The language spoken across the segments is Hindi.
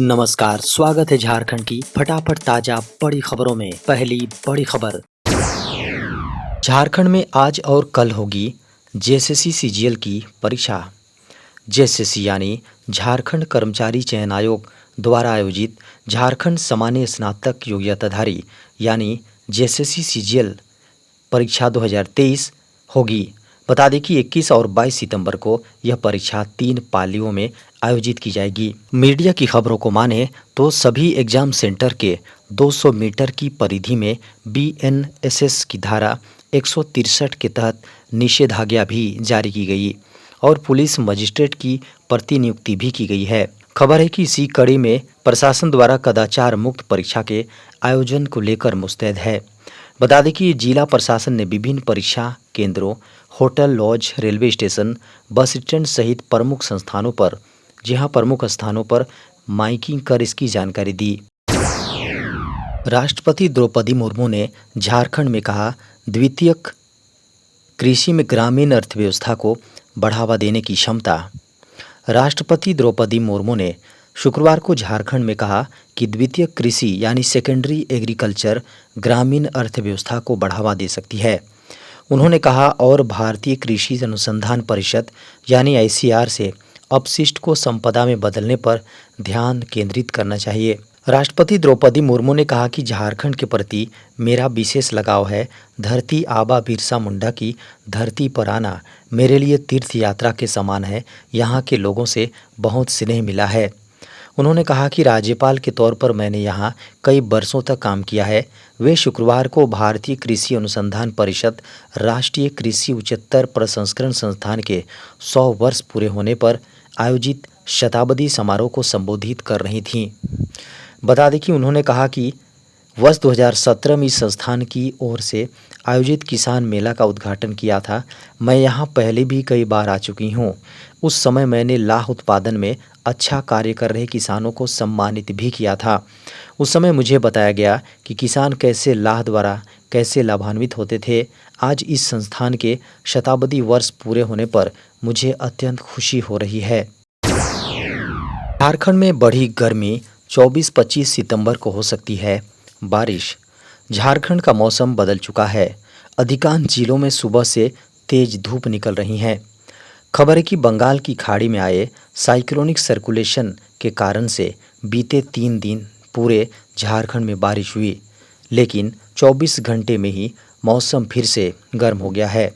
नमस्कार, स्वागत है झारखंड की फटाफट ताजा बड़ी खबरों में। पहली बड़ी खबर, झारखंड में आज और कल होगी जेएसएससी सीजीएल की परीक्षा। जेएसएससी यानी झारखंड कर्मचारी चयन आयोग द्वारा आयोजित झारखंड सामान्य स्नातक योग्यताधारी यानी जेएसएससी सीजीएल परीक्षा 2023 होगी। बता दें कि 21 और 22 सितंबर को यह परीक्षा 3 पालियों में आयोजित की जाएगी। मीडिया की खबरों को माने तो सभी एग्जाम सेंटर के 200 मीटर की परिधि में बीएनएसएस की धारा 163 के तहत निषेधाज्ञा भी जारी की गई और पुलिस मजिस्ट्रेट की प्रतिनियुक्ति भी की गई है। खबर है कि इसी कड़ी में प्रशासन द्वारा कदाचार मुक्त परीक्षा के आयोजन को लेकर मुस्तैद है। बता दें कि जिला प्रशासन ने विभिन्न परीक्षा केंद्रों, hotel, lodge, railway station, bus stand सहित प्रमुख स्थानों पर माइकिंग कर इसकी जानकारी दी। राष्ट्रपति द्रौपदी मुर्मू ने झारखंड में कहा, द्वितीयक कृषि में ग्रामीण अर्थव्यवस्था को बढ़ावा देने की क्षमता। राष्ट्रपति द्रौपदी मुर्मू ने शुक्रवार को झारखंड में कहा कि द्वितीयक कृषि यानी सेकेंडरी एग्रीकल्चर ग्रामीण अर्थव्यवस्था को बढ़ावा दे सकती है। उन्होंने कहा और भारतीय कृषि अनुसंधान परिषद यानी आईसीएआर से अपशिष्ट को संपदा में बदलने पर ध्यान केंद्रित करना चाहिए। राष्ट्रपति द्रौपदी मुर्मू ने कहा कि झारखंड के प्रति मेरा विशेष लगाव है। धरती आबा बिरसा मुंडा की धरती पर आना मेरे लिए तीर्थ यात्रा के समान है। यहाँ के लोगों से बहुत स्नेह मिला है। उन्होंने कहा कि राज्यपाल के तौर पर मैंने यहाँ कई वर्षों तक काम किया है। वे शुक्रवार को भारतीय कृषि अनुसंधान परिषद राष्ट्रीय कृषि उच्चतर प्रसंस्करण संस्थान के 100 वर्ष पूरे होने पर आयोजित शताब्दी समारोह को संबोधित कर रही थीं। बता दें कि उन्होंने कहा कि वर्ष 2017 में इस संस्थान की ओर से आयोजित किसान मेला का उद्घाटन किया था। मैं यहाँ पहले भी कई बार आ चुकी हूँ। उस समय मैंने लाह उत्पादन में अच्छा कार्य कर रहे किसानों को सम्मानित भी किया था। उस समय मुझे बताया गया कि किसान कैसे लाह द्वारा कैसे लाभान्वित होते थे। आज इस संस्थान के शताब्दी वर्ष पूरे होने पर मुझे अत्यंत खुशी हो रही है। झारखंड में बढ़ी गर्मी, 24-25 सितंबर को हो सकती है बारिश। झारखंड का मौसम बदल चुका है। अधिकांश जिलों में सुबह से तेज धूप निकल रही है। खबर है कि बंगाल की खाड़ी में आए साइक्लोनिक सर्कुलेशन के कारण से बीते 3 दिन पूरे झारखंड में बारिश हुई, लेकिन 24 घंटे में ही मौसम फिर से गर्म हो गया है।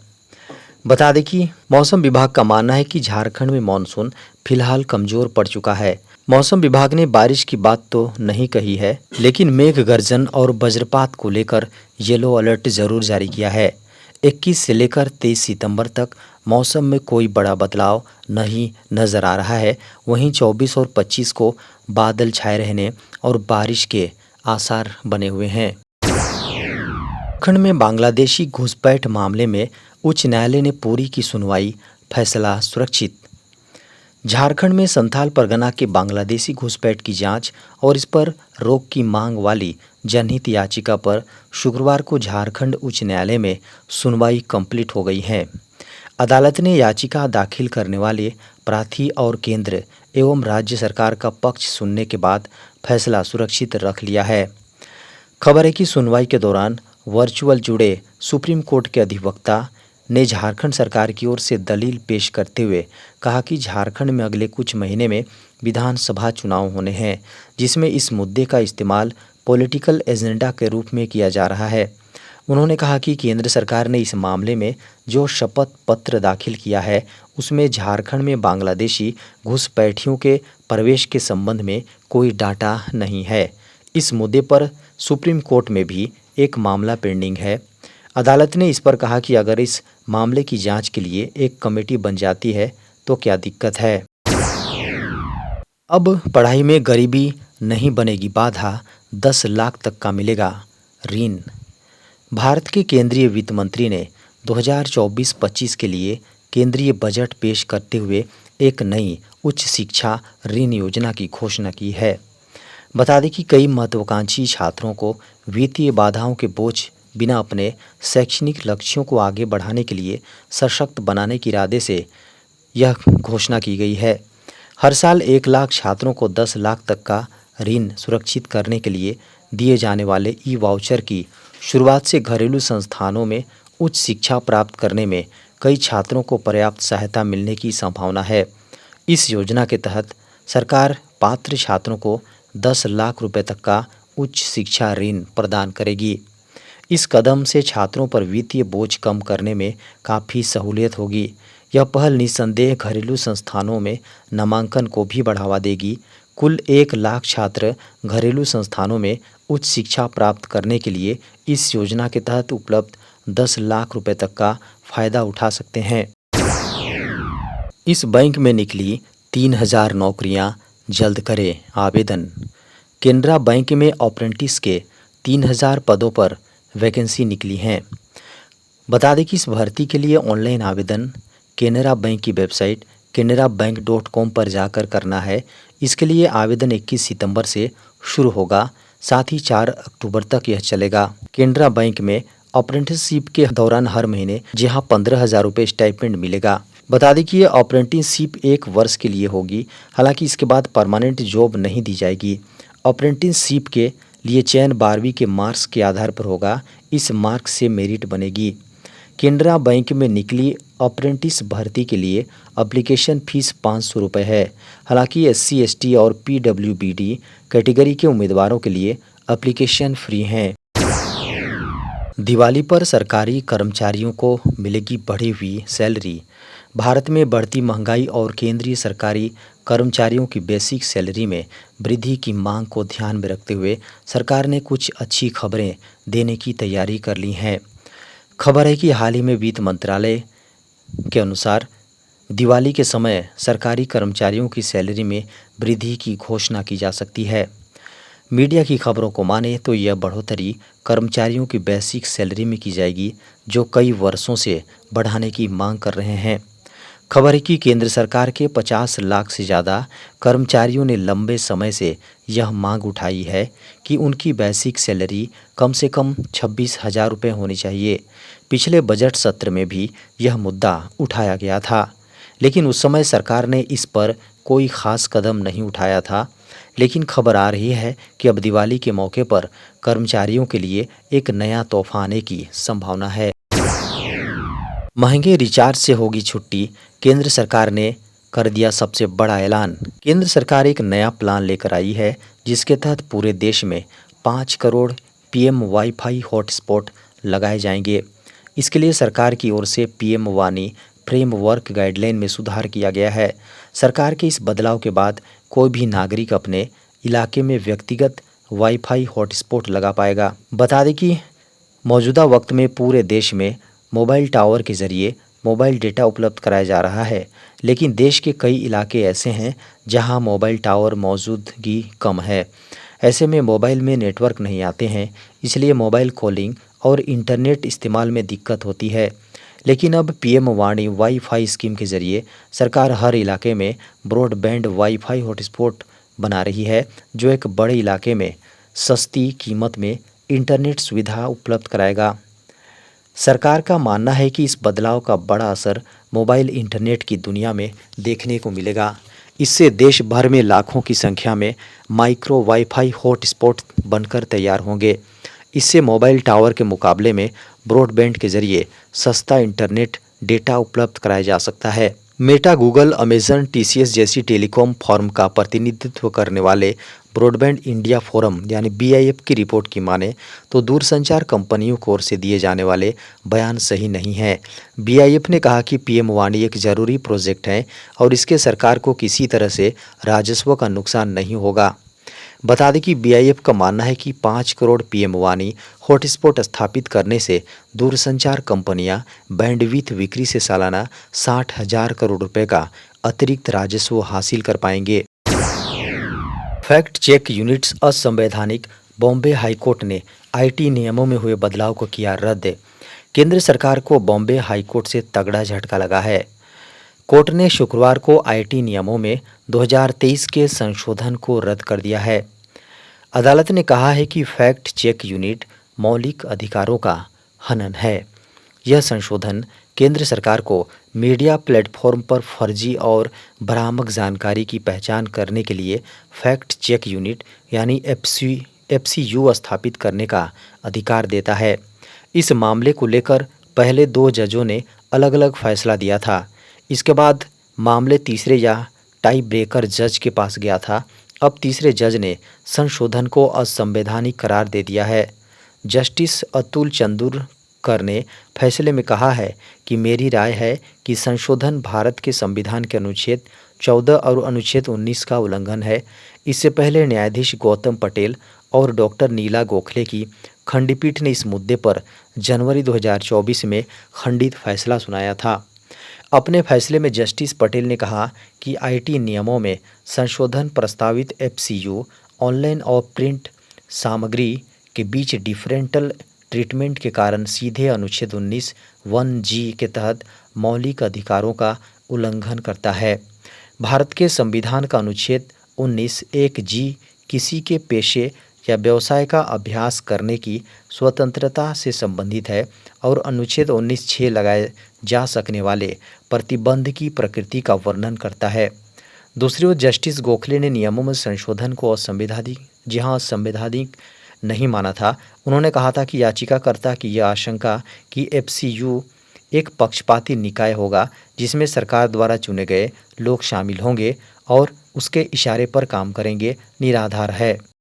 बता दें कि मौसम विभाग का मानना है कि झारखंड में मानसून फिलहाल कमजोर पड़ चुका है। मौसम विभाग ने बारिश की बात तो नहीं कही है, लेकिन मेघ गर्जन और वज्रपात को लेकर येलो अलर्ट जरूर जारी किया है। 21 से लेकर 23 सितंबर तक मौसम में कोई बड़ा बदलाव नहीं नजर आ रहा है। वहीं 24 और 25 को बादल छाए रहने और बारिश के आसार बने हुए हैं। झारखंड में बांग्लादेशी घुसपैठ मामले में उच्च न्यायालय ने पूरी की सुनवाई, फैसला सुरक्षित। झारखंड में संथाल परगना के बांग्लादेशी घुसपैठ की जांच और इस पर रोक की मांग वाली जनहित याचिका पर शुक्रवार को झारखंड उच्च न्यायालय में सुनवाई कंप्लीट हो गई है। अदालत ने याचिका दाखिल करने वाले प्रार्थी और केंद्र एवं राज्य सरकार का पक्ष सुनने के बाद फैसला सुरक्षित रख लिया है। खबर है कि सुनवाई के दौरान वर्चुअल जुड़े सुप्रीम कोर्ट के अधिवक्ता ने झारखंड सरकार की ओर से दलील पेश करते हुए कहा कि झारखंड में अगले कुछ महीने में विधानसभा चुनाव होने हैं, जिसमें इस मुद्दे का इस्तेमाल पॉलिटिकल एजेंडा के रूप में किया जा रहा है। उन्होंने कहा कि केंद्र सरकार ने इस मामले में जो शपथ पत्र दाखिल किया है उसमें झारखंड में बांग्लादेशी घुसपैठियों के प्रवेश के संबंध में कोई डाटा नहीं है। इस मुद्दे पर सुप्रीम कोर्ट में भी एक मामला पेंडिंग है। अदालत ने इस पर कहा कि अगर इस मामले की जांच के लिए एक कमेटी बन जाती है तो क्या दिक्कत है। अब पढ़ाई में गरीबी नहीं बनेगी बाधा, 10 लाख तक का मिलेगा ऋण। भारत के केंद्रीय वित्त मंत्री ने 2024-25 के लिए केंद्रीय बजट पेश करते हुए एक नई उच्च शिक्षा ऋण योजना की घोषणा की है। बता दें कि कई महत्वाकांक्षी छात्रों को वित्तीय बाधाओं के बोझ बिना अपने शैक्षणिक लक्ष्यों को आगे बढ़ाने के लिए सशक्त बनाने के इरादे से यह घोषणा की गई है। हर साल 1 लाख छात्रों को 10 लाख तक का ऋण सुरक्षित करने के लिए दिए जाने वाले ई वाउचर की शुरुआत से घरेलू संस्थानों में उच्च शिक्षा प्राप्त करने में कई छात्रों को पर्याप्त सहायता मिलने की संभावना है। इस योजना के तहत सरकार पात्र छात्रों को 10 लाख रुपए तक का उच्च शिक्षा ऋण प्रदान करेगी। इस कदम से छात्रों पर वित्तीय बोझ कम करने में काफ़ी सहूलियत होगी। यह पहल निस्संदेह घरेलू संस्थानों में नामांकन को भी बढ़ावा देगी। कुल 1 लाख छात्र घरेलू संस्थानों में उच्च शिक्षा प्राप्त करने के लिए इस योजना के तहत उपलब्ध 10 लाख रुपए तक का फायदा उठा सकते हैं। इस बैंक में निकली 3000 नौकरियां, जल्द करें आवेदन। केनरा बैंक में अप्रेंटिस के 3000 पदों पर वैकेंसी निकली हैं। बता दें कि इस भर्ती के लिए ऑनलाइन आवेदन केनरा बैंक की वेबसाइट canarabank.com पर जाकर करना है। इसके लिए आवेदन 21 सितंबर से शुरू होगा, साथ ही 4 अक्टूबर तक यह चलेगा। केनरा बैंक में अप्रेंटिसशिप के दौरान हर महीने जहां 15,000 रुपये स्टाइपेंड मिलेगा। बता दें कि ये अप्रेंटिसशिप 1 वर्ष के लिए होगी, हालांकि इसके बाद परमानेंट जॉब नहीं दी जाएगी। अप्रेंटिसशिप के लिए चयन 12वीं के मार्क्स के आधार पर होगा। इस मार्क्स से मेरिट बनेगी। केनरा बैंक में निकली अप्रेंटिस भर्ती के लिए एप्लीकेशन फ़ीस 500 रुपये है। हालांकि SC ST और PWBD कैटेगरी के उम्मीदवारों के लिए एप्लीकेशन फ्री हैं। दिवाली पर सरकारी कर्मचारियों को मिलेगी बढ़ी हुई सैलरी। भारत में बढ़ती महंगाई और केंद्रीय सरकारी कर्मचारियों की बेसिक सैलरी में वृद्धि की मांग को ध्यान में रखते हुए सरकार ने कुछ अच्छी खबरें देने की तैयारी कर ली हैं। खबर है कि हाल ही में वित्त मंत्रालय के अनुसार दिवाली के समय सरकारी कर्मचारियों की सैलरी में वृद्धि की घोषणा की जा सकती है। मीडिया की खबरों को माने तो यह बढ़ोतरी कर्मचारियों की बेसिक सैलरी में की जाएगी, जो कई वर्षों से बढ़ाने की मांग कर रहे हैं। खबर है कि केंद्र सरकार के 50 लाख से ज़्यादा कर्मचारियों ने लंबे समय से यह मांग उठाई है कि उनकी बेसिक सैलरी कम से कम 26,000 रुपये होनी चाहिए। पिछले बजट सत्र में भी यह मुद्दा उठाया गया था, लेकिन उस समय सरकार ने इस पर कोई ख़ास कदम नहीं उठाया था। लेकिन खबर आ रही है कि अब दिवाली के मौके पर कर्मचारियों के लिए एक नया तोहफा आने की संभावना है। महंगे रिचार्ज से होगी छुट्टी, केंद्र सरकार ने कर दिया सबसे बड़ा ऐलान। केंद्र सरकार एक नया प्लान लेकर आई है, जिसके तहत पूरे देश में 5 करोड़ PM वाईफाई हॉटस्पॉट लगाए जाएंगे। इसके लिए सरकार की ओर से PM वानी फ्रेमवर्क गाइडलाइन में सुधार किया गया है। सरकार के इस बदलाव के बाद कोई भी नागरिक अपने इलाके में व्यक्तिगत वाईफाई हॉटस्पॉट लगा पाएगा। बता दें कि मौजूदा वक्त में पूरे देश में मोबाइल टावर के ज़रिए मोबाइल डेटा उपलब्ध कराया जा रहा है, लेकिन देश के कई इलाके ऐसे हैं जहां मोबाइल टावर मौजूदगी कम है। ऐसे में मोबाइल में नेटवर्क नहीं आते हैं, इसलिए मोबाइल कॉलिंग और इंटरनेट इस्तेमाल में दिक्कत होती है। लेकिन अब PM वाणी वाईफाई स्कीम के ज़रिए सरकार हर इलाके में ब्रॉडबैंड वाईफाई हॉटस्पॉट बना रही है, जो एक बड़े इलाके में सस्ती कीमत में इंटरनेट सुविधा उपलब्ध कराएगा। सरकार का मानना है कि इस बदलाव का बड़ा असर मोबाइल इंटरनेट की दुनिया में देखने को मिलेगा। इससे देश भर में लाखों की संख्या में माइक्रो वाईफाई हॉटस्पॉट बनकर तैयार होंगे। इससे मोबाइल टावर के मुकाबले में ब्रॉडबैंड के जरिए सस्ता इंटरनेट डेटा उपलब्ध कराया जा सकता है। मेटा, गूगल, अमेजन, TCS जैसी टेलीकॉम फर्म का प्रतिनिधित्व करने वाले ब्रॉडबैंड इंडिया फोरम यानी BIF की रिपोर्ट की माने तो दूरसंचार कंपनियों की ओर से दिए जाने वाले बयान सही नहीं है। BIF ने कहा कि PM वाणी एक ज़रूरी प्रोजेक्ट है और इसके सरकार को किसी तरह से राजस्व का नुकसान नहीं होगा। बता दें कि BIF का मानना है कि 5 करोड़ PM वाणी हॉटस्पॉट स्थापित करने से दूरसंचार कंपनियां बैंडविड्थ बिक्री से सालाना 60,000 करोड़ रुपए का अतिरिक्त राजस्व हासिल कर पाएंगे। फैक्ट चेक यूनिट्स असंवैधानिक, बॉम्बे हाईकोर्ट ने IT नियमों में हुए बदलाव को किया रद्द। केंद्र सरकार को बॉम्बे हाईकोर्ट से तगड़ा झटका लगा है। कोर्ट ने शुक्रवार को IT नियमों में 2023 के संशोधन को रद्द कर दिया है। अदालत ने कहा है कि फैक्ट चेक यूनिट मौलिक अधिकारों का हनन है। यह संशोधन केंद्र सरकार को मीडिया प्लेटफॉर्म पर फर्जी और भ्रामक जानकारी की पहचान करने के लिए फैक्ट चेक यूनिट यानी एफसीयू स्थापित करने का अधिकार देता है। इस मामले को लेकर पहले 2 जजों ने अलग-अलग फैसला दिया था। इसके बाद मामले तीसरे या टाई ब्रेकर जज के पास गया था। अब तीसरे जज ने संशोधन को असंवैधानिक करार दे दिया है। जस्टिस अतुल चंदूरकर ने फैसले में कहा है कि मेरी राय है कि संशोधन भारत के संविधान के अनुच्छेद 14 और अनुच्छेद 19 का उल्लंघन है। इससे पहले न्यायाधीश गौतम पटेल और डॉक्टर नीला गोखले की खंडपीठ ने इस मुद्दे पर जनवरी 2024 में खंडित फैसला सुनाया था। अपने फैसले में जस्टिस पटेल ने कहा कि आईटी नियमों में संशोधन प्रस्तावित एफसीयू ऑनलाइन और प्रिंट सामग्री के बीच डिफरेंटल ट्रीटमेंट के कारण सीधे अनुच्छेद 19(1)(g) के तहत मौलिक अधिकारों का उल्लंघन करता है। भारत के संविधान का अनुच्छेद 19(1)(g) किसी के पेशे या व्यवसाय का अभ्यास करने की स्वतंत्रता से संबंधित है और अनुच्छेद 19(6) लगाए जा सकने वाले प्रतिबंध की प्रकृति का वर्णन करता है। दूसरी ओर जस्टिस गोखले ने नियमों में संशोधन को असंवैधानिक नहीं माना था। उन्होंने कहा था कि याचिकाकर्ता की यह आशंका कि एफसीयू एक पक्षपाती निकाय होगा जिसमें सरकार द्वारा चुने गए लोग शामिल होंगे और उसके इशारे पर काम करेंगे, निराधार है।